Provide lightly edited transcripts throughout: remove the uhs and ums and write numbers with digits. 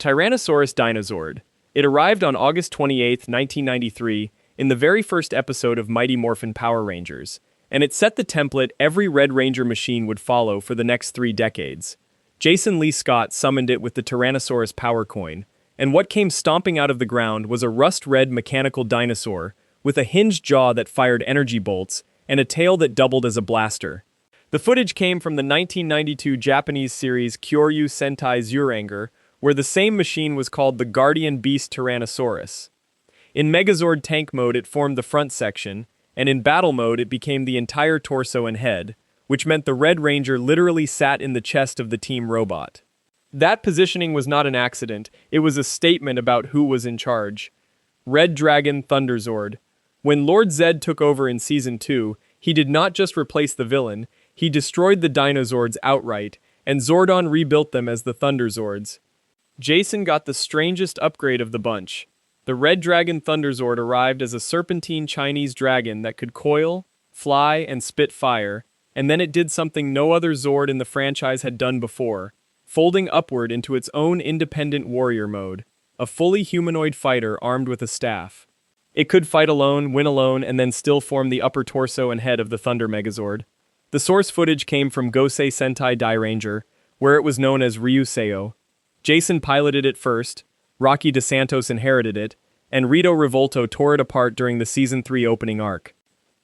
Tyrannosaurus Dinozord. It arrived on August 28, 1993, in the very first episode of Mighty Morphin Power Rangers, and it set the template every Red Ranger machine would follow for the next 3 decades. Jason Lee Scott summoned it with the Tyrannosaurus Power Coin, and what came stomping out of the ground was a rust-red mechanical dinosaur with a hinged jaw that fired energy bolts and a tail that doubled as a blaster. The footage came from the 1992 Japanese series Kyoryu Sentai Zyuranger, where the same machine was called the Guardian Beast Tyrannosaurus. In Megazord tank mode it formed the front section, and in battle mode it became the entire torso and head, which meant the Red Ranger literally sat in the chest of the team robot. That positioning was not an accident, it was a statement about who was in charge. Red Dragon Thunderzord. When Lord Zed took over in Season 2, he did not just replace the villain, he destroyed the Dinozords outright, and Zordon rebuilt them as the Thunderzords. Jason got the strangest upgrade of the bunch. The Red Dragon Thunderzord arrived as a serpentine Chinese dragon that could coil, fly, and spit fire, and then it did something no other Zord in the franchise had done before, folding upward into its own independent warrior mode, a fully humanoid fighter armed with a staff. It could fight alone, win alone, and then still form the upper torso and head of the Thunder Megazord. The source footage came from Gosei Sentai Dairanger, where it was known as Ryuseo. Jason piloted it first, Rocky DeSantos inherited it, and Rito Revolto tore it apart during the Season 3 opening arc.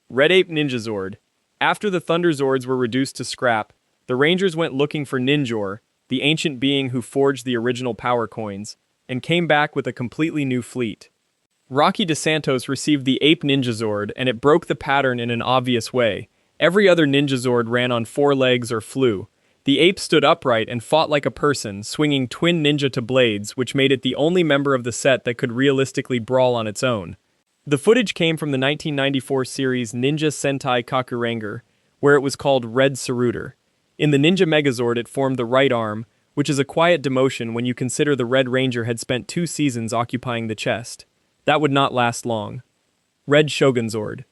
Red Ape Ninjazord. After the Thunderzords were reduced to scrap, the Rangers went looking for Ninjor, the ancient being who forged the original power coins, and came back with a completely new fleet. Rocky DeSantos received the Ape Ninjazord, and it broke the pattern in an obvious way. Every other Ninjazord ran on 4 legs or flew. The ape stood upright and fought like a person, swinging twin ninja to blades, which made it the only member of the set that could realistically brawl on its own. The footage came from the 1994 series Ninja Sentai Kakuranger, where it was called Red Saruder. In the Ninja Megazord it formed the right arm, which is a quiet demotion when you consider the Red Ranger had spent 2 seasons occupying the chest. That would not last long. Red Shogun Zord.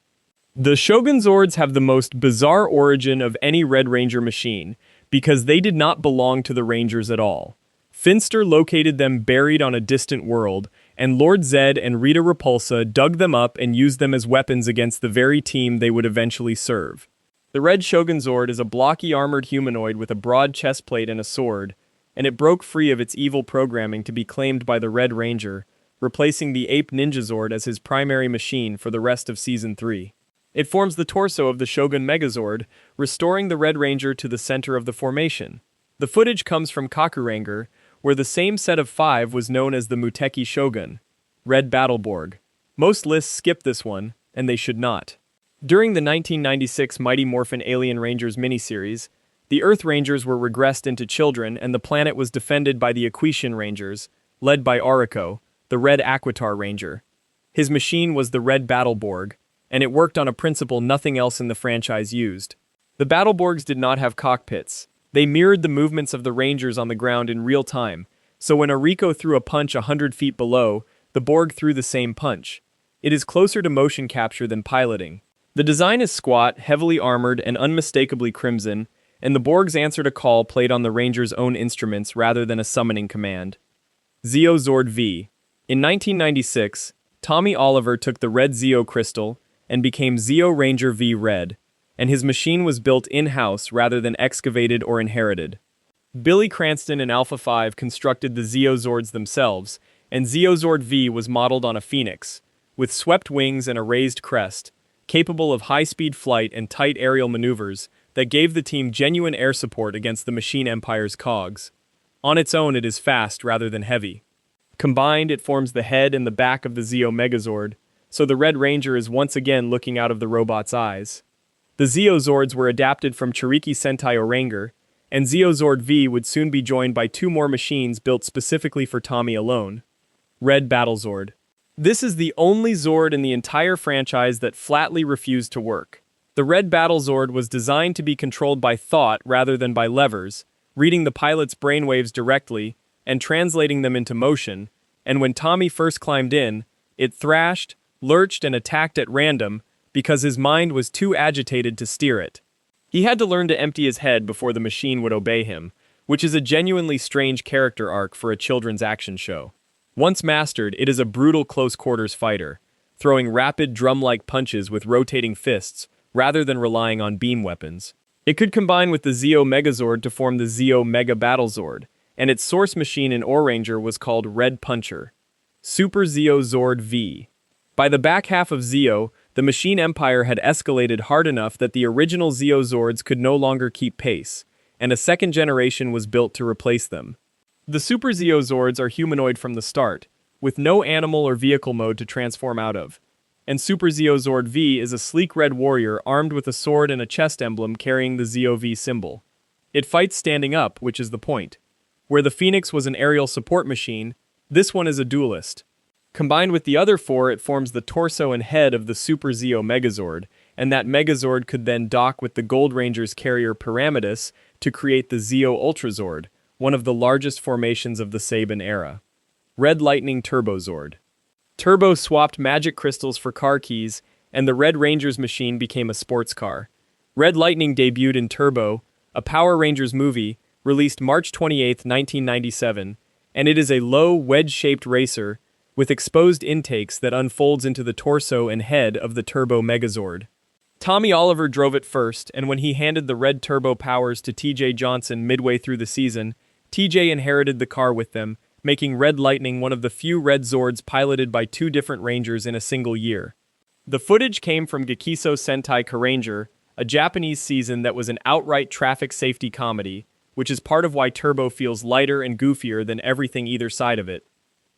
The Shogun Zords have the most bizarre origin of any Red Ranger machine, because they did not belong to the Rangers at all. Finster located them buried on a distant world, and Lord Zed and Rita Repulsa dug them up and used them as weapons against the very team they would eventually serve. The Red Shogun Zord is a blocky armored humanoid with a broad chestplate and a sword, and it broke free of its evil programming to be claimed by the Red Ranger, replacing the Ape Ninjazord as his primary machine for the rest of Season 3. It forms the torso of the Shogun Megazord, restoring the Red Ranger to the center of the formation. The footage comes from Kakuranger, where the same set of 5 was known as the Muteki Shogun, Red Battleborg. Most lists skip this one, and they should not. During the 1996 Mighty Morphin Alien Rangers miniseries, the Earth Rangers were regressed into children and the planet was defended by the Aquitian Rangers, led by Aurico, the Red Aquitar Ranger. His machine was the Red Battleborg, and it worked on a principle nothing else in the franchise used. The Battleborgs did not have cockpits. They mirrored the movements of the Rangers on the ground in real time, so when Aurico threw a punch 100 feet below, the Borg threw the same punch. It is closer to motion capture than piloting. The design is squat, heavily armored, and unmistakably crimson, and the Borgs answered a call played on the Rangers' own instruments rather than a summoning command. Zeo Zord V. In 1996, Tommy Oliver took the red Zeo crystal and became Zeo Ranger V Red, and his machine was built in-house rather than excavated or inherited. Billy Cranston and Alpha 5 constructed the Zeo Zords themselves, and Zeo Zord V was modeled on a phoenix, with swept wings and a raised crest, capable of high-speed flight and tight aerial maneuvers that gave the team genuine air support against the Machine Empire's cogs. On its own, it is fast rather than heavy. Combined, it forms the head and the back of the Zeo Megazord, so the Red Ranger is once again looking out of the robot's eyes. The Zeo Zords were adapted from Chiriki Sentai Oranger, and Zeo Zord V would soon be joined by 2 more machines built specifically for Tommy alone. Red Battlezord. This is the only Zord in the entire franchise that flatly refused to work. The Red Battlezord was designed to be controlled by thought rather than by levers, reading the pilot's brainwaves directly and translating them into motion, and when Tommy first climbed in, it thrashed, lurched, and attacked at random because his mind was too agitated to steer it. He had to learn to empty his head before the machine would obey him, which is a genuinely strange character arc for a children's action show. Once mastered, it is a brutal close-quarters fighter, throwing rapid drum-like punches with rotating fists, rather than relying on beam weapons. It could combine with the Zeo Megazord to form the Zeo Mega Battlezord, and its source machine in Oranger was called Red Puncher. Super Zeo Zord V. By the back half of Zeo, the machine empire had escalated hard enough that the original Zeo Zords could no longer keep pace, and a second generation was built to replace them. The Super Zeo Zords are humanoid from the start, with no animal or vehicle mode to transform out of, and Super Zeo Zord V is a sleek red warrior armed with a sword and a chest emblem carrying the Zeo V symbol. It fights standing up, which is the point. Where the Phoenix was an aerial support machine, this one is a duelist. Combined with the other four, it forms the torso and head of the Super Zeo Megazord, and that Megazord could then dock with the Gold Ranger's carrier Pyramidus to create the Zeo Ultrazord, one of the largest formations of the Saban era. Red Lightning Turbozord. Turbo swapped magic crystals for car keys, and the Red Ranger's machine became a sports car. Red Lightning debuted in Turbo, a Power Rangers movie, released March 28, 1997, and it is a low, wedge-shaped racer with exposed intakes that unfolds into the torso and head of the Turbo Megazord. Tommy Oliver drove it first, and when he handed the red turbo powers to TJ Johnson midway through the season, TJ inherited the car with them, making Red Lightning one of the few Red Zords piloted by two different Rangers in a single year. The footage came from Gekiso Sentai Karanger, a Japanese season that was an outright traffic safety comedy, which is part of why Turbo feels lighter and goofier than everything either side of it.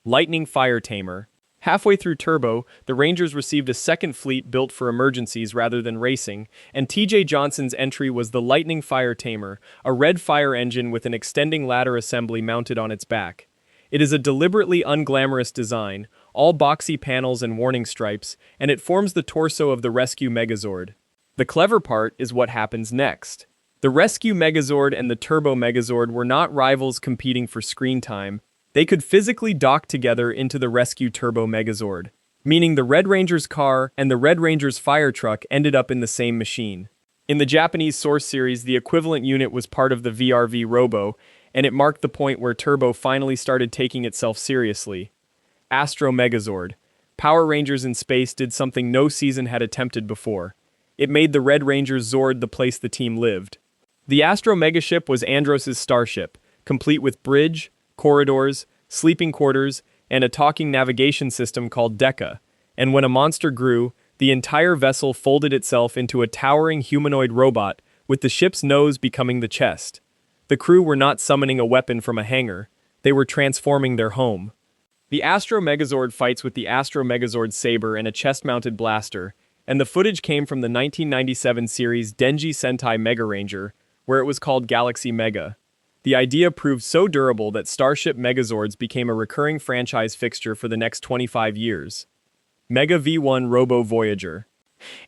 Lightning Fire Tamer. Halfway through Turbo, the Rangers received a second fleet built for emergencies rather than racing, and TJ Johnson's entry was the Lightning Fire Tamer, a red fire engine with an extending ladder assembly mounted on its back. It is a deliberately unglamorous design, all boxy panels and warning stripes, and it forms the torso of the Rescue Megazord. The clever part is what happens next. The Rescue Megazord and the Turbo Megazord were not rivals competing for screen time. They could physically dock together into the Rescue Turbo Megazord, meaning the Red Ranger's car and the Red Ranger's fire truck ended up in the same machine. In the Japanese source series, the equivalent unit was part of the VRV Robo, and it marked the point where Turbo finally started taking itself seriously. Astromegazord. Power Rangers in space did something no season had attempted before. It made the Red Ranger Zord the place the team lived. The Astro Megaship was Andros's starship, complete with bridge, corridors, sleeping quarters, and a talking navigation system called Deca, and when a monster grew, the entire vessel folded itself into a towering humanoid robot, with the ship's nose becoming the chest. The crew were not summoning a weapon from a hangar, they were transforming their home. The Astro Megazord fights with the Astro Megazord saber and a chest-mounted blaster, and the footage came from the 1997 series Denji Sentai Mega Ranger, where it was called Galaxy Mega. The idea proved so durable that Starship Megazords became a recurring franchise fixture for the next 25 years. Mega V1 Robo Voyager.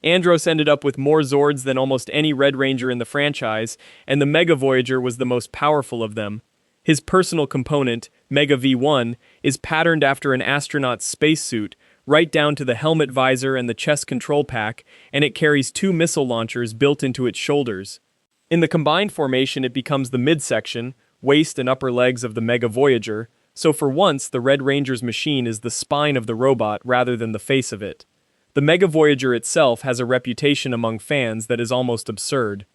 Andros ended up with more Zords than almost any Red Ranger in the franchise, and the Mega Voyager was the most powerful of them. His personal component, Mega V1, is patterned after an astronaut's spacesuit, right down to the helmet visor and the chest control pack, and it carries two missile launchers built into its shoulders. In the combined formation, it becomes the midsection, waist and upper legs of the Mega Voyager, so for once the Red Ranger's machine is the spine of the robot rather than the face of it. The Mega Voyager itself has a reputation among fans that is almost absurd.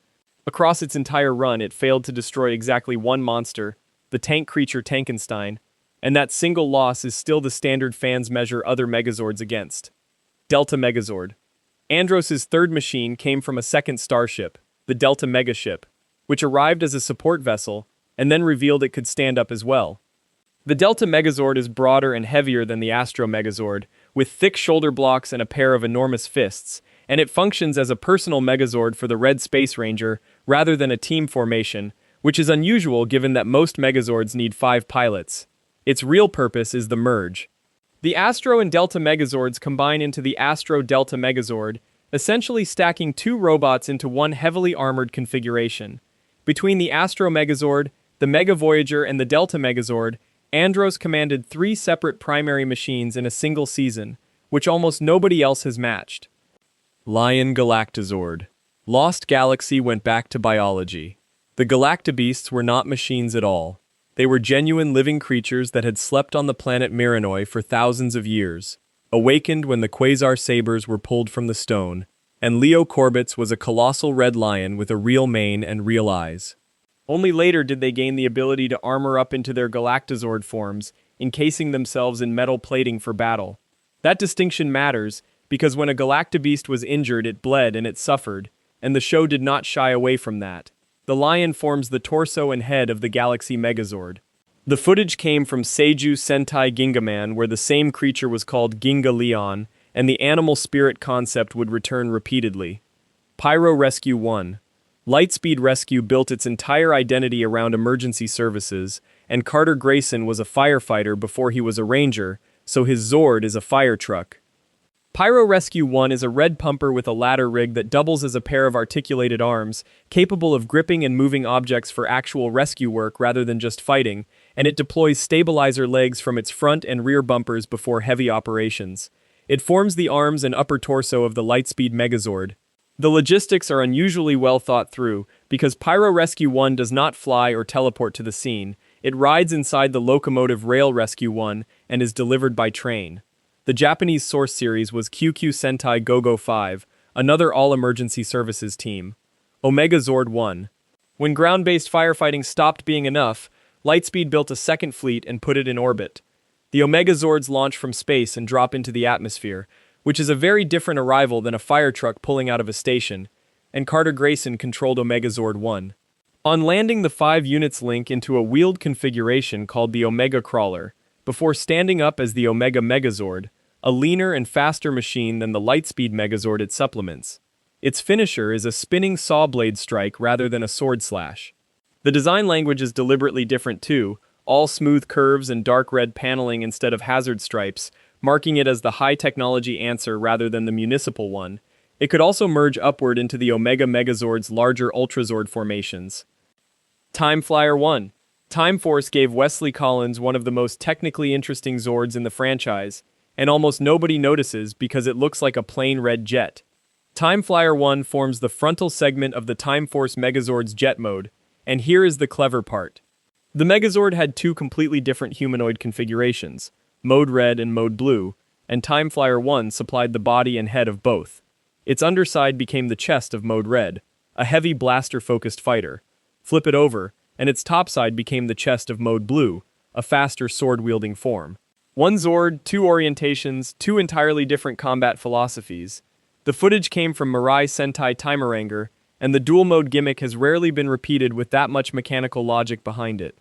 Across its entire run, it failed to destroy exactly one monster, the tank creature Tankenstein, and that single loss is still the standard fans measure other Megazords against. Delta Megazord. Andros's third machine came from a second starship, the Delta Megaship, which arrived as a support vessel, and then revealed it could stand up as well. The Delta Megazord is broader and heavier than the Astro Megazord, with thick shoulder blocks and a pair of enormous fists, and it functions as a personal Megazord for the Red Space Ranger rather than a team formation, which is unusual given that most Megazords need 5 pilots. Its real purpose is the merge. The Astro and Delta Megazords combine into the Astro Delta Megazord, essentially stacking 2 robots into one heavily armored configuration. Between the Astro Megazord, the Mega Voyager, and the Delta Megazord, Andros commanded 3 separate primary machines in a single season, which almost nobody else has matched. Lion Galactazord. Lost Galaxy went back to biology. The Galactabeasts were not machines at all. They were genuine living creatures that had slept on the planet Miranoi for thousands of years, awakened when the Quasar sabers were pulled from the stone, and Leo Corbet's was a colossal red lion with a real mane and real eyes. Only later did they gain the ability to armor up into their Galactazord forms, encasing themselves in metal plating for battle. That distinction matters, because when a Galactabeast was injured it bled and it suffered, and the show did not shy away from that. The lion forms the torso and head of the Galaxy Megazord. The footage came from Seiju Sentai Gingaman, where the same creature was called Ginga Leon, and the animal spirit concept would return repeatedly. Pyro Rescue 1. Lightspeed Rescue built its entire identity around emergency services, and Carter Grayson was a firefighter before he was a ranger, so his Zord is a fire truck. Pyro Rescue 1 is a red pumper with a ladder rig that doubles as a pair of articulated arms, capable of gripping and moving objects for actual rescue work rather than just fighting, and it deploys stabilizer legs from its front and rear bumpers before heavy operations. It forms the arms and upper torso of the Lightspeed Megazord. The logistics are unusually well thought through, because Pyro Rescue 1 does not fly or teleport to the scene. It rides inside the locomotive Rail Rescue 1 and is delivered by train. The Japanese source series was QQ Sentai Go-Go 5, another all-emergency services team. Omegazord 1. When ground-based firefighting stopped being enough, Lightspeed built a second fleet and put it in orbit. The Omegazords launch from space and drop into the atmosphere, which is a very different arrival than a fire truck pulling out of a station, and Carter Grayson controlled Omegazord 1. On landing, the 5 units link into a wheeled configuration called the Omega Crawler, before standing up as the Omega Megazord, a leaner and faster machine than the Lightspeed Megazord it supplements. Its finisher is a spinning saw blade strike rather than a sword slash. The design language is deliberately different too, all smooth curves and dark red paneling instead of hazard stripes, marking it as the high-technology answer rather than the municipal one. It could also merge upward into the Omega Megazord's larger Ultrazord formations. Time Flyer 1. Time Force gave Wesley Collins one of the most technically interesting Zords in the franchise, and almost nobody notices because it looks like a plain red jet. Time Flyer 1 forms the frontal segment of the Time Force Megazord's jet mode, and here is the clever part. The Megazord had 2 completely different humanoid configurations, Mode Red and Mode Blue, and Time Flyer 1 supplied the body and head of both. Its underside became the chest of Mode Red, a heavy blaster-focused fighter. Flip it over, and its topside became the chest of Mode Blue, a faster sword-wielding form. 1 Zord, 2 orientations, 2 entirely different combat philosophies. The footage came from Mirai Sentai Tamer, and the dual-mode gimmick has rarely been repeated with that much mechanical logic behind it.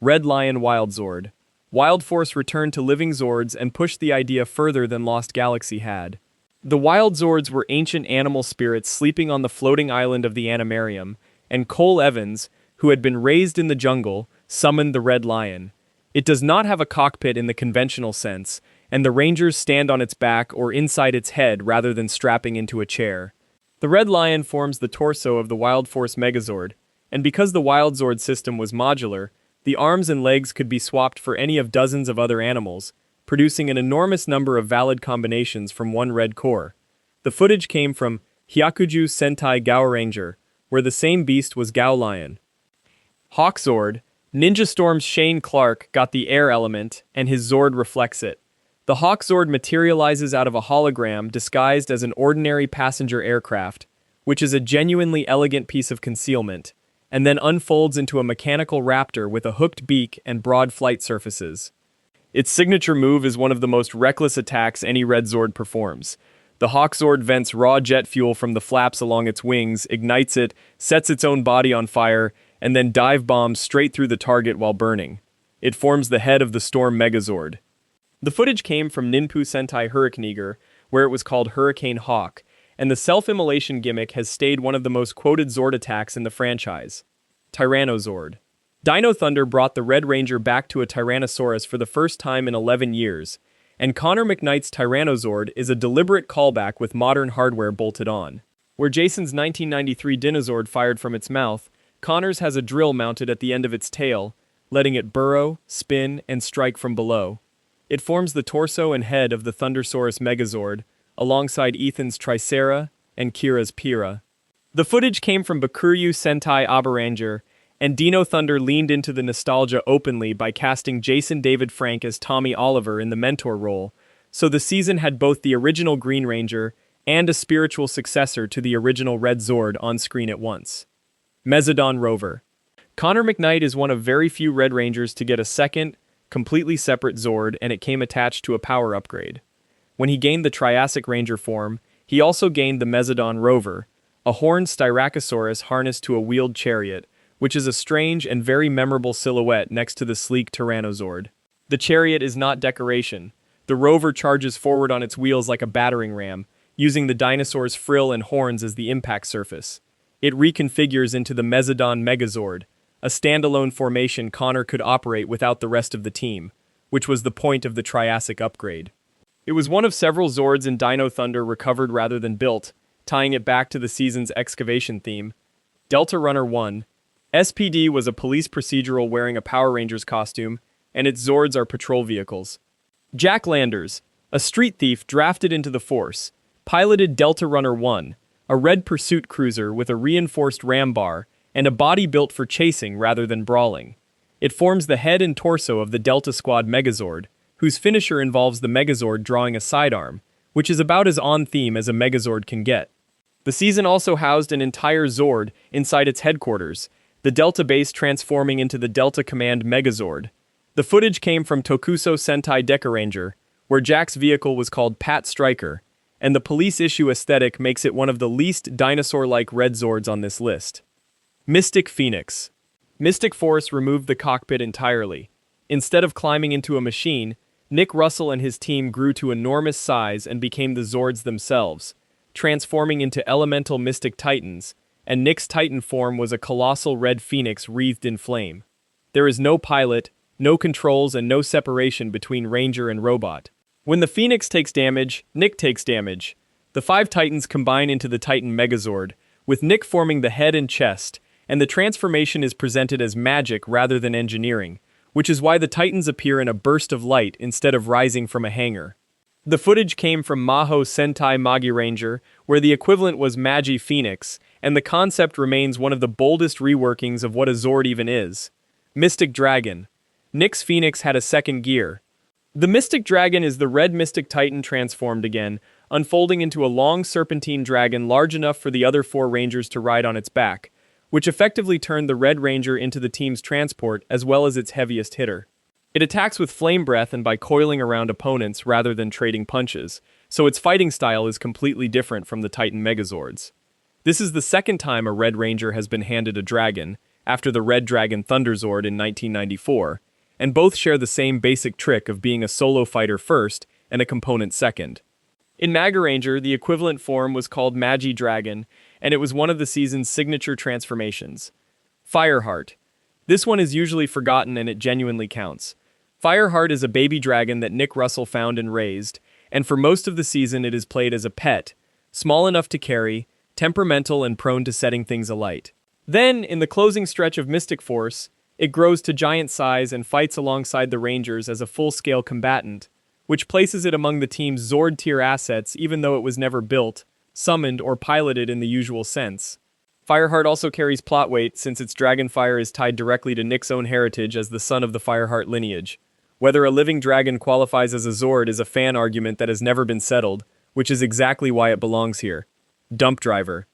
Red Lion Wild Zord. Wild Force returned to living Zords and pushed the idea further than Lost Galaxy had. The Wild Zords were ancient animal spirits sleeping on the floating island of the Animarium, and Cole Evans, who had been raised in the jungle, summoned the Red Lion. It does not have a cockpit in the conventional sense, and the Rangers stand on its back or inside its head rather than strapping into a chair. The Red Lion forms the torso of the Wild Force Megazord, and because the Wild Zord system was modular, the arms and legs could be swapped for any of dozens of other animals, producing an enormous number of valid combinations from one red core. The footage came from Hyakuju Sentai Gao Ranger, where the same beast was Gao Lion. Hawk Zord. Ninja Storm's Shane Clark got the air element, and his Zord reflects it. The Hawk Zord materializes out of a hologram disguised as an ordinary passenger aircraft, which is a genuinely elegant piece of concealment, and then unfolds into a mechanical raptor with a hooked beak and broad flight surfaces. Its signature move is one of the most reckless attacks any Red Zord performs. The Hawk Zord vents raw jet fuel from the flaps along its wings, ignites it, sets its own body on fire, and then dive bombs straight through the target while burning. It forms the head of the Storm Megazord. The footage came from Ninpu Sentai Hurricaneger, where it was called Hurricane Hawk, and the self-immolation gimmick has stayed one of the most quoted Zord attacks in the franchise. Tyrannosaurus. Dino Thunder brought the Red Ranger back to a Tyrannosaurus for the first time in 11 years, and Connor McKnight's Tyrannosaurus is a deliberate callback with modern hardware bolted on. Where Jason's 1993 Dinozord fired from its mouth, Connor's has a drill mounted at the end of its tail, letting it burrow, spin, and strike from below. It forms the torso and head of the Thundersaurus Megazord, alongside Ethan's Tricera and Kira's Pira. The footage came from Bakuryu Sentai Ranger, and Dino Thunder leaned into the nostalgia openly by casting Jason David Frank as Tommy Oliver in the mentor role, so the season had both the original Green Ranger and a spiritual successor to the original Red Zord on screen at once. Mezzodon Rover. Connor McKnight is one of very few Red Rangers to get a second, completely separate Zord, and it came attached to a power upgrade. When he gained the Triassic Ranger form, he also gained the Mezzodon Rover, a horned Styracosaurus harnessed to a wheeled chariot, which is a strange and very memorable silhouette next to the sleek Tyrannosaurus. The chariot is not decoration. The rover charges forward on its wheels like a battering ram, using the dinosaur's frill and horns as the impact surface. It reconfigures into the Mezzodon Megazord, a standalone formation Connor could operate without the rest of the team, which was the point of the Triassic upgrade. It was one of several Zords in Dino Thunder recovered rather than built, tying it back to the season's excavation theme. Delta Runner 1. SPD was a police procedural wearing a Power Rangers costume, and its Zords are patrol vehicles. Jack Landers, a street thief drafted into the force, piloted Delta Runner 1, a red pursuit cruiser with a reinforced ram bar and a body built for chasing rather than brawling. It forms the head and torso of the Delta Squad Megazord, whose finisher involves the Megazord drawing a sidearm, which is about as on-theme as a Megazord can get. The season also housed an entire Zord inside its headquarters, the Delta base transforming into the Delta Command Megazord. The footage came from Tokusou Sentai Dekaranger, where Jack's vehicle was called Pat Striker, and the police issue aesthetic makes it one of the least dinosaur-like Red Zords on this list. Mystic Phoenix. Mystic Force removed the cockpit entirely. Instead of climbing into a machine, Nick Russell and his team grew to enormous size and became the Zords themselves, transforming into elemental Mystic Titans, and Nick's Titan form was a colossal red phoenix wreathed in flame. There is no pilot, no controls, and no separation between Ranger and robot. When the Phoenix takes damage, Nick takes damage. The 5 Titans combine into the Titan Megazord, with Nick forming the head and chest, and the transformation is presented as magic rather than engineering, which is why the Titans appear in a burst of light instead of rising from a hangar. The footage came from Maho Sentai Magi Ranger, where the equivalent was Magi Phoenix, and the concept remains one of the boldest reworkings of what a Zord even is. Mystic Dragon. Nick's Phoenix had a second gear. The Mystic Dragon is the red Mystic Titan transformed again, unfolding into a long serpentine dragon large enough for the other 4 Rangers to ride on its back, which effectively turned the Red Ranger into the team's transport as well as its heaviest hitter. It attacks with flame breath and by coiling around opponents rather than trading punches, so its fighting style is completely different from the Titan Megazords. This is the second time a Red Ranger has been handed a dragon, after the Red Dragon Thunderzord in 1994, and both share the same basic trick of being a solo fighter first and a component second. In Magaranger, the equivalent form was called Magi Dragon, and it was one of the season's signature transformations. Fireheart. This one is usually forgotten and it genuinely counts. Fireheart is a baby dragon that Nick Russell found and raised, and for most of the season it is played as a pet, small enough to carry, temperamental and prone to setting things alight. Then, in the closing stretch of Mystic Force, it grows to giant size and fights alongside the Rangers as a full-scale combatant, which places it among the team's Zord-tier assets even though it was never built, summoned, or piloted in the usual sense. Fireheart also carries plot weight since its dragonfire is tied directly to Nick's own heritage as the son of the Fireheart lineage. Whether a living dragon qualifies as a Zord is a fan argument that has never been settled, which is exactly why it belongs here. Dump Driver.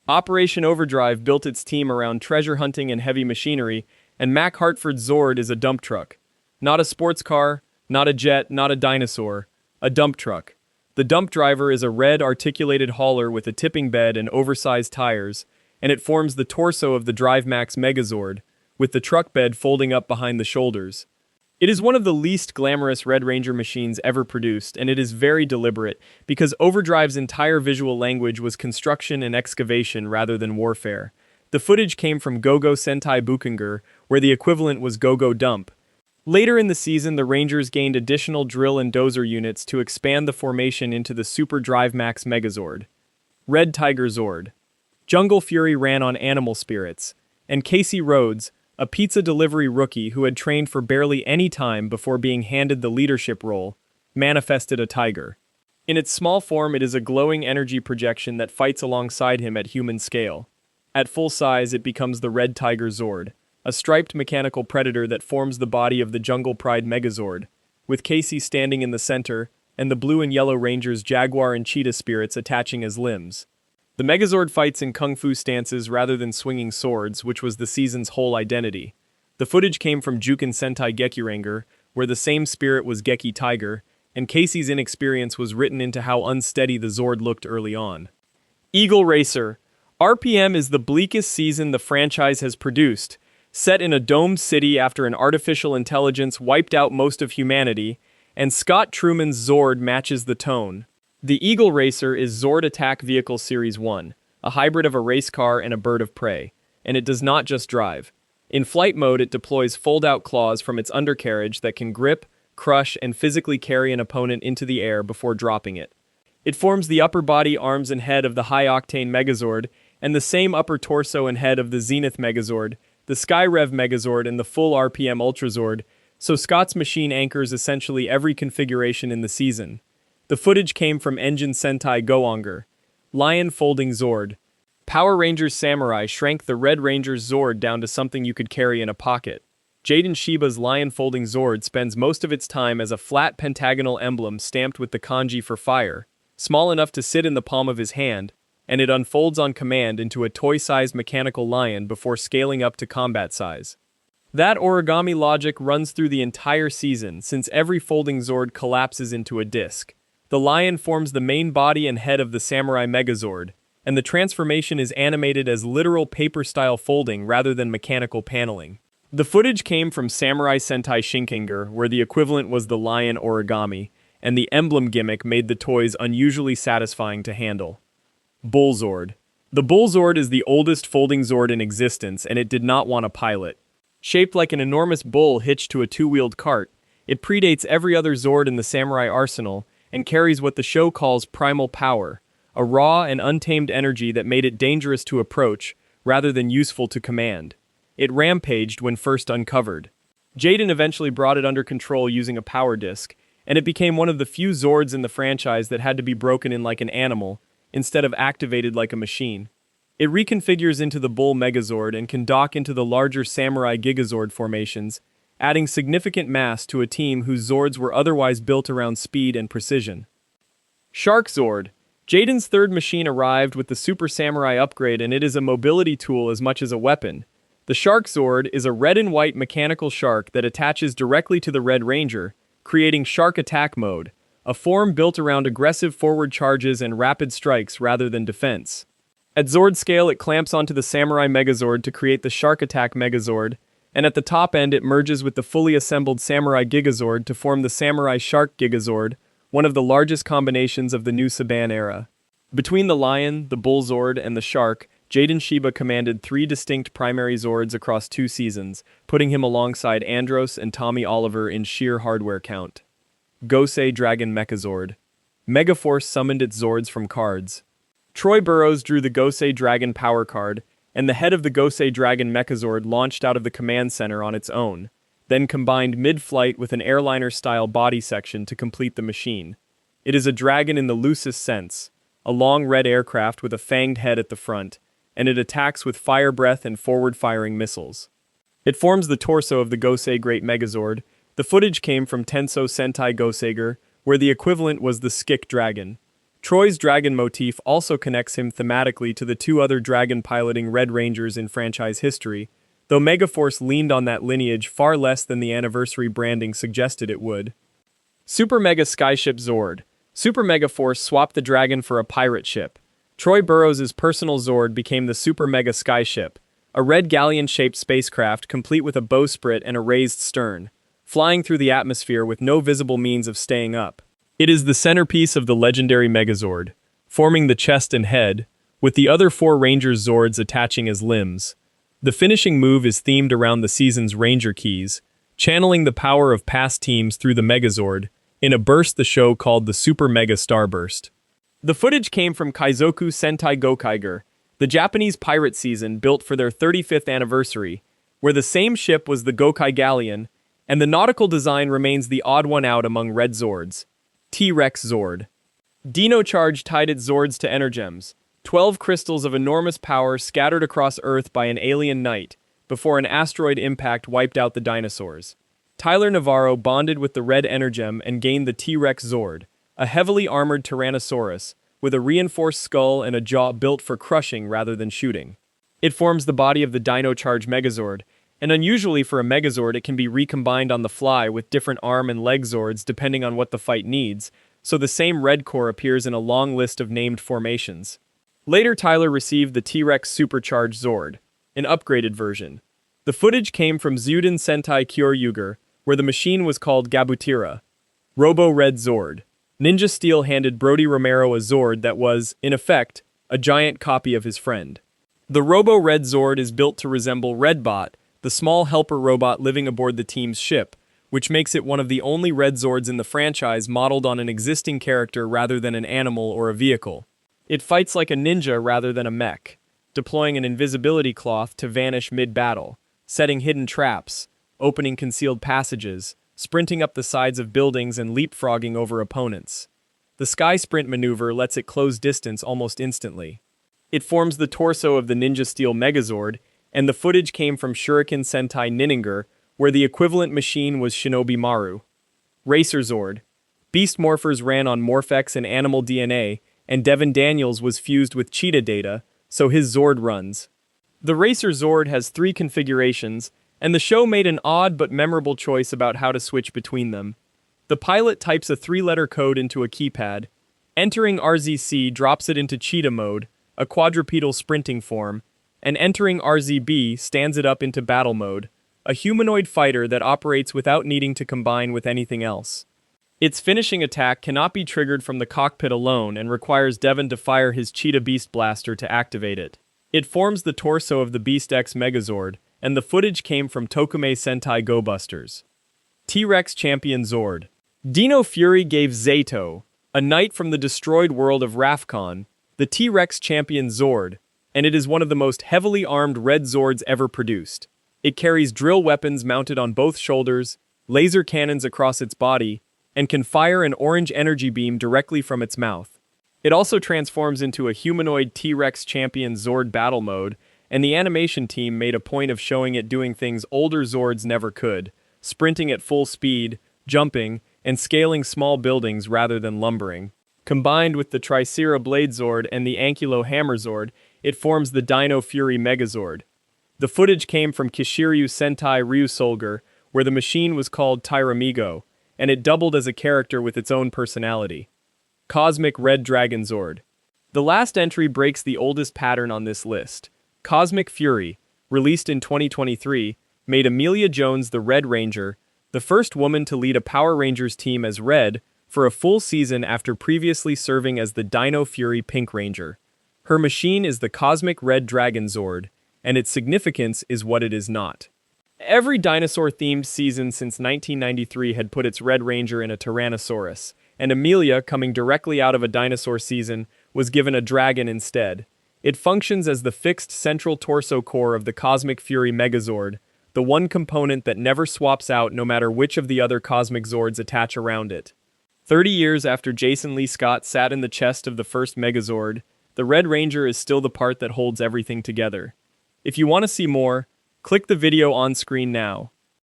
Operation Overdrive built its team around treasure hunting and heavy machinery, and Mac Hartford's Zord is a dump truck. Not a sports car, not a jet, not a dinosaur. A dump truck. The dump driver is a red articulated hauler with a tipping bed and oversized tires, and it forms the torso of the DriveMax Megazord, with the truck bed folding up behind the shoulders. It is one of the least glamorous Red Ranger machines ever produced, and it is very deliberate, because Overdrive's entire visual language was construction and excavation rather than warfare. The footage came from Go-Go Sentai Bukinger, where the equivalent was Go-Go Dump. Later in the season, the Rangers gained additional drill and dozer units to expand the formation into the Super DriveMax Megazord. Red Tiger Zord. Jungle Fury ran on animal spirits, and Casey Rhodes, a pizza delivery rookie who had trained for barely any time before being handed the leadership role, manifested a tiger. In its small form, it is a glowing energy projection that fights alongside him at human scale. At full size, it becomes the Red Tiger Zord, a striped mechanical predator that forms the body of the Jungle Pride Megazord, with Casey standing in the center, and the blue and yellow Rangers Jaguar and Cheetah spirits attaching as limbs. The Megazord fights in kung fu stances rather than swinging swords, which was the season's whole identity. The footage came from Juken Sentai Gekiranger, where the same spirit was Geki Tiger, and Casey's inexperience was written into how unsteady the Zord looked early on. Eagle Racer. RPM is the bleakest season the franchise has produced, set in a domed city after an artificial intelligence wiped out most of humanity, and Scott Truman's Zord matches the tone. The Eagle Racer is Zord Attack Vehicle Series 1, a hybrid of a race car and a bird of prey, and it does not just drive. In flight mode, it deploys fold-out claws from its undercarriage that can grip, crush, and physically carry an opponent into the air before dropping it. It forms the upper body, arms, and head of the high-octane Megazord, and the same upper torso and head of the Zenith Megazord, the Skyrev Megazord, and the full RPM Ultrazord, so Scott's machine anchors essentially every configuration in the season. The footage came from Engine Sentai Go-Onger. Lion Folding Zord. Power Rangers Samurai shrank the Red Ranger Zord down to something you could carry in a pocket. Jaden Shiba's Lion Folding Zord spends most of its time as a flat pentagonal emblem stamped with the kanji for fire, small enough to sit in the palm of his hand, and it unfolds on command into a toy-sized mechanical lion before scaling up to combat size. That origami logic runs through the entire season, since every folding Zord collapses into a disc. The lion forms the main body and head of the Samurai Megazord, and the transformation is animated as literal paper-style folding rather than mechanical paneling. The footage came from Samurai Sentai Shinkenger, where the equivalent was the lion origami, and the emblem gimmick made the toys unusually satisfying to handle. Bull Zord. The Bull Zord is the oldest folding Zord in existence, and it did not want a pilot. Shaped like an enormous bull hitched to a two-wheeled cart, it predates every other Zord in the Samurai arsenal, and carries what the show calls primal power, a raw and untamed energy that made it dangerous to approach, rather than useful to command. It rampaged when first uncovered. Jaden eventually brought it under control using a power disc, and it became one of the few Zords in the franchise that had to be broken in like an animal, instead of activated like a machine. It reconfigures into the Bull Megazord and can dock into the larger Samurai Gigazord formations, adding significant mass to a team whose Zords were otherwise built around speed and precision. Shark Zord. Jaden's third machine arrived with the Super Samurai upgrade, and it is a mobility tool as much as a weapon. The Shark Zord is a red and white mechanical shark that attaches directly to the Red Ranger, creating Shark Attack Mode, a form built around aggressive forward charges and rapid strikes rather than defense. At Zord scale, it clamps onto the Samurai Megazord to create the Shark Attack Megazord, and at the top end it merges with the fully assembled Samurai Gigazord to form the Samurai Shark Gigazord, one of the largest combinations of the new Saban era. Between the Lion, the Bull Zord, and the Shark, Jaden Shiba commanded 3 distinct primary Zords across 2 seasons, putting him alongside Andros and Tommy Oliver in sheer hardware count. Gosei Dragon Mechazord. Megaforce summoned its Zords from cards. Troy Burrows drew the Gosei Dragon power card, and the head of the Gosei Dragon Mechazord launched out of the command center on its own, then combined mid-flight with an airliner-style body section to complete the machine. It is a dragon in the loosest sense, a long red aircraft with a fanged head at the front, and it attacks with fire breath and forward-firing missiles. It forms the torso of the Gosei Great Megazord. The footage came from Tenso Sentai Goseiger, where the equivalent was the Skik Dragon. Troy's dragon motif also connects him thematically to the 2 other dragon-piloting Red Rangers in franchise history, though Megaforce leaned on that lineage far less than the anniversary branding suggested it would. Super Mega Skyship Zord. Super Megaforce swapped the dragon for a pirate ship. Troy Burrows' personal Zord became the Super Mega Skyship, a red galleon-shaped spacecraft complete with a bowsprit and a raised stern, flying through the atmosphere with no visible means of staying up. It is the centerpiece of the legendary Megazord, forming the chest and head, with the other 4 Ranger Zords attaching as limbs. The finishing move is themed around the season's Ranger keys, channeling the power of past teams through the Megazord, in a burst the show called the Super Mega Starburst. The footage came from Kaizoku Sentai Gokaiger, the Japanese pirate season built for their 35th anniversary, where the same ship was the Gokai Galleon, and the nautical design remains the odd one out among Red Zords. T-Rex Zord. Dino Charge tied its Zords to energems, 12 crystals of enormous power scattered across Earth by an alien knight, before an asteroid impact wiped out the dinosaurs. Tyler Navarro bonded with the Red Energem and gained the T-Rex Zord, a heavily armored Tyrannosaurus, with a reinforced skull and a jaw built for crushing rather than shooting. It forms the body of the Dino-charged Megazord, and unusually for a Megazord it can be recombined on the fly with different arm and leg Zords depending on what the fight needs, so the same red core appears in a long list of named formations. Later Tyler received the T-Rex Supercharged Zord, an upgraded version. The footage came from Zuden Sentai Kyoryuger, where the machine was called Gabutira. Robo Red Zord. Ninja Steel handed Brody Romero a Zord that was, in effect, a giant copy of his friend. The Robo Red Zord is built to resemble Redbot, the small helper robot living aboard the team's ship, which makes it one of the only Red Zords in the franchise modeled on an existing character rather than an animal or a vehicle. It fights like a ninja rather than a mech, deploying an invisibility cloth to vanish mid-battle, setting hidden traps, opening concealed passages, sprinting up the sides of buildings and leapfrogging over opponents. The Sky Sprint maneuver lets it close distance almost instantly. It forms the torso of the Ninja Steel Megazord, and the footage came from Shuriken Sentai Ninninger, where the equivalent machine was Shinobi Maru. Racer Zord. Beast Morphers ran on Morphex and animal DNA, and Devin Daniels was fused with cheetah data, so his Zord runs. The Racer Zord has 3 configurations, and the show made an odd but memorable choice about how to switch between them. The pilot types a 3-letter code into a keypad. Entering RZC drops it into cheetah mode, a quadrupedal sprinting form, and entering RZB stands it up into battle mode, a humanoid fighter that operates without needing to combine with anything else. Its finishing attack cannot be triggered from the cockpit alone and requires Devin to fire his Cheetah Beast Blaster to activate it. It forms the torso of the Beast X Megazord, and the footage came from Tokume Sentai Go Busters. T-Rex Champion Zord. Dino Fury gave Zato, a knight from the destroyed world of Rafkon, the T-Rex Champion Zord, and it is one of the most heavily armed Red Zords ever produced. It carries drill weapons mounted on both shoulders, laser cannons across its body, and can fire an orange energy beam directly from its mouth. It also transforms into a humanoid T-Rex Champion Zord battle mode, and the animation team made a point of showing it doing things older Zords never could, sprinting at full speed, jumping, and scaling small buildings rather than lumbering. Combined with the Tricera Blade Zord and the Ankylo Hammer Zord, it forms the Dino Fury Megazord. The footage came from Kishiryu Sentai Ryusolger, where the machine was called Tyramigo, and it doubled as a character with its own personality. Cosmic Red Dragon Zord. The last entry breaks the oldest pattern on this list. Cosmic Fury, released in 2023, made Amelia Jones the Red Ranger, the first woman to lead a Power Rangers team as Red, for a full season after previously serving as the Dino Fury Pink Ranger. Her machine is the Cosmic Red Dragon Zord, and its significance is what it is not. Every dinosaur-themed season since 1993 had put its Red Ranger in a Tyrannosaurus, and Amelia, coming directly out of a dinosaur season, was given a dragon instead. It functions as the fixed central torso core of the Cosmic Fury Megazord, the one component that never swaps out no matter which of the other Cosmic Zords attach around it. 30 years after Jason Lee Scott sat in the chest of the first Megazord, the Red Ranger is still the part that holds everything together. If you want to see more, click the video on screen now.